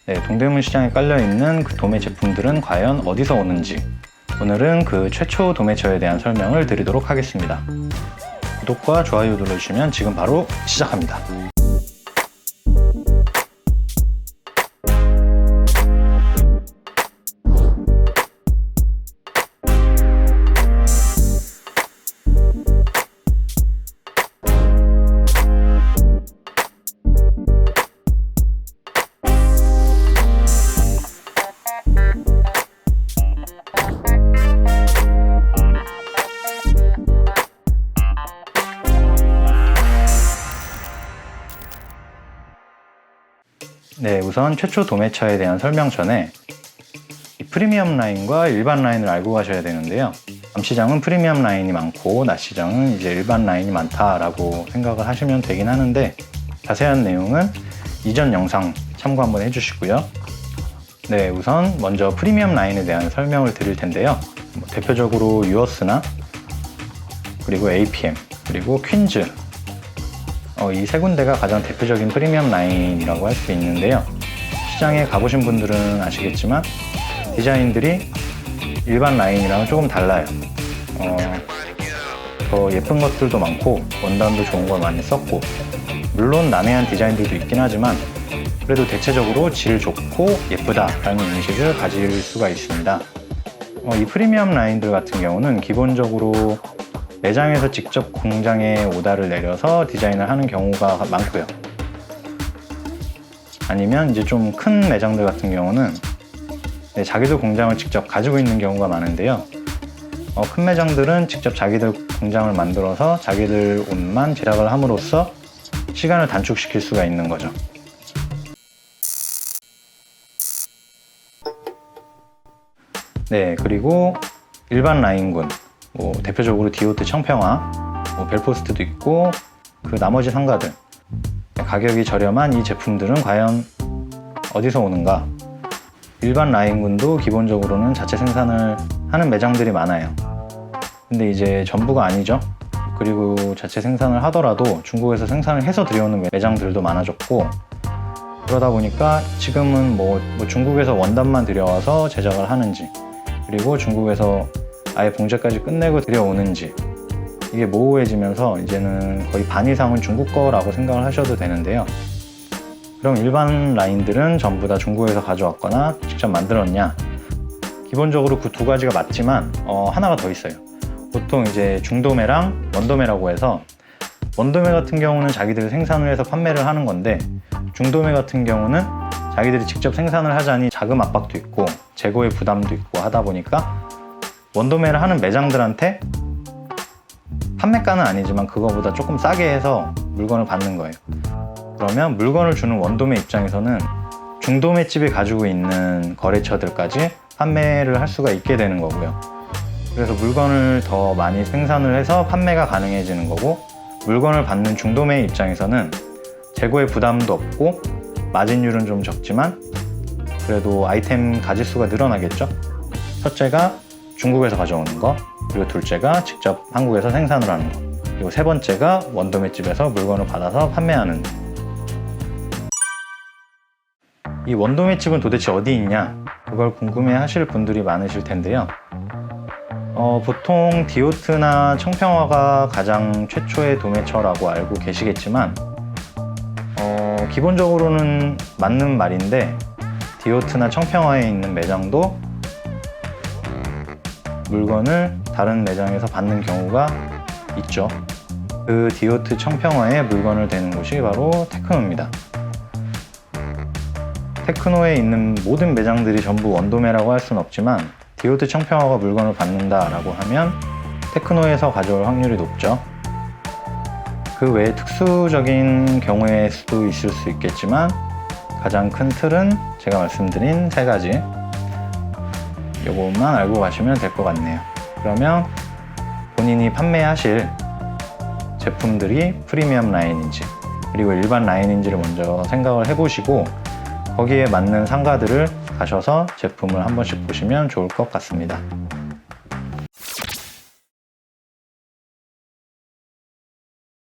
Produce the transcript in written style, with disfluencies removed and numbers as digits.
네, 동대문 시장에 깔려있는 그 도매 제품들은 과연 어디서 오는지, 오늘은 그 최초 도매처에 대한 설명을 드리도록 하겠습니다. 구독과 좋아요 눌러주시면 지금 바로 시작합니다. 네, 우선 최초 도매처에 대한 설명 전에 이 프리미엄 라인과 일반 라인을 알고 가셔야 되는데요. 밤시장은 프리미엄 라인이 많고 낮시장은 이제 일반 라인이 많다라고 생각을 하시면 되긴 하는데, 자세한 내용은 이전 영상 참고 한번 해주시고요. 네, 우선 먼저 프리미엄 라인에 대한 설명을 드릴 텐데요. 대표적으로 유어스나 그리고 APM 그리고 퀸즈, 이 세 군데가 가장 대표적인 프리미엄 라인이라고 할 수 있는데요. 시장에 가보신 분들은 아시겠지만 디자인들이 일반 라인이랑은 조금 달라요. 더 예쁜 것들도 많고 원단도 좋은 걸 많이 썼고, 물론 난해한 디자인들도 있긴 하지만 그래도 대체적으로 질 좋고 예쁘다라는 인식을 가질 수가 있습니다. 이 프리미엄 라인들 같은 경우는 기본적으로 매장에서 직접 공장에 오다를 내려서 디자인을 하는 경우가 많고요. 아니면 이제 좀 큰 매장들 같은 경우는 자기들 공장을 직접 가지고 있는 경우가 많은데요. 큰 매장들은 직접 자기들 공장을 만들어서 자기들 옷만 제작을 함으로써 시간을 단축시킬 수가 있는 거죠. 네, 그리고 일반 라인군, 대표적으로 디오트 청평화, 벨포스트도 있고 그 나머지 상가들, 가격이 저렴한 이 제품들은 과연 어디서 오는가? 일반 라인군도 기본적으로는 자체 생산을 하는 매장들이 많아요. 근데 이제 전부가 아니죠. 그리고 자체 생산을 하더라도 중국에서 생산을 해서 들여오는 매장들도 많아졌고, 그러다 보니까 지금은 중국에서 원단만 들여와서 제작을 하는지, 그리고 중국에서 아예 봉제까지 끝내고 들여오는지, 이게 모호해지면서 이제는 거의 반 이상은 중국 거라고 생각을 하셔도 되는데요. 그럼 일반 라인들은 전부 다 중국에서 가져왔거나 직접 만들었냐? 기본적으로 그 두 가지가 맞지만 하나가 더 있어요. 보통 이제 중도매랑 원도매라고 해서, 원도매 같은 경우는 자기들이 생산을 해서 판매를 하는 건데, 중도매 같은 경우는 자기들이 직접 생산을 하자니 자금 압박도 있고 재고의 부담도 있고 하다 보니까 원도매를 하는 매장들한테 판매가는 아니지만 그거보다 조금 싸게 해서 물건을 받는 거예요. 그러면 물건을 주는 원도매 입장에서는 중도매집이 가지고 있는 거래처들까지 판매를 할 수가 있게 되는 거고요. 그래서 물건을 더 많이 생산을 해서 판매가 가능해지는 거고, 물건을 받는 중도매 입장에서는 재고의 부담도 없고 마진율은 좀 적지만 그래도 아이템 가짓수가 늘어나겠죠. 첫째가 중국에서 가져오는 거, 그리고 둘째가 직접 한국에서 생산을 하는 거, 그리고 세 번째가 원도매집에서 물건을 받아서 판매하는 거. 이 원도매집은 도대체 어디 있냐? 그걸 궁금해 하실 분들이 많으실 텐데요. 보통 디오트나 청평화가 가장 최초의 도매처라고 알고 계시겠지만, 기본적으로는 맞는 말인데, 디오트나 청평화에 있는 매장도 물건을 다른 매장에서 받는 경우가 있죠. 그 디오트 청평화에 물건을 대는 곳이 바로 테크노입니다. 테크노에 있는 모든 매장들이 전부 원도매라고 할 수는 없지만, 디오트 청평화가 물건을 받는다라고 하면 테크노에서 가져올 확률이 높죠. 그 외에 특수적인 경우의 수도 있을 수 있겠지만, 가장 큰 틀은 제가 말씀드린 세 가지, 요것만 알고 가시면 될 것 같네요. 그러면 본인이 판매하실 제품들이 프리미엄 라인인지 그리고 일반 라인인지를 먼저 생각을 해보시고, 거기에 맞는 상가들을 가셔서 제품을 한 번씩 보시면 좋을 것 같습니다.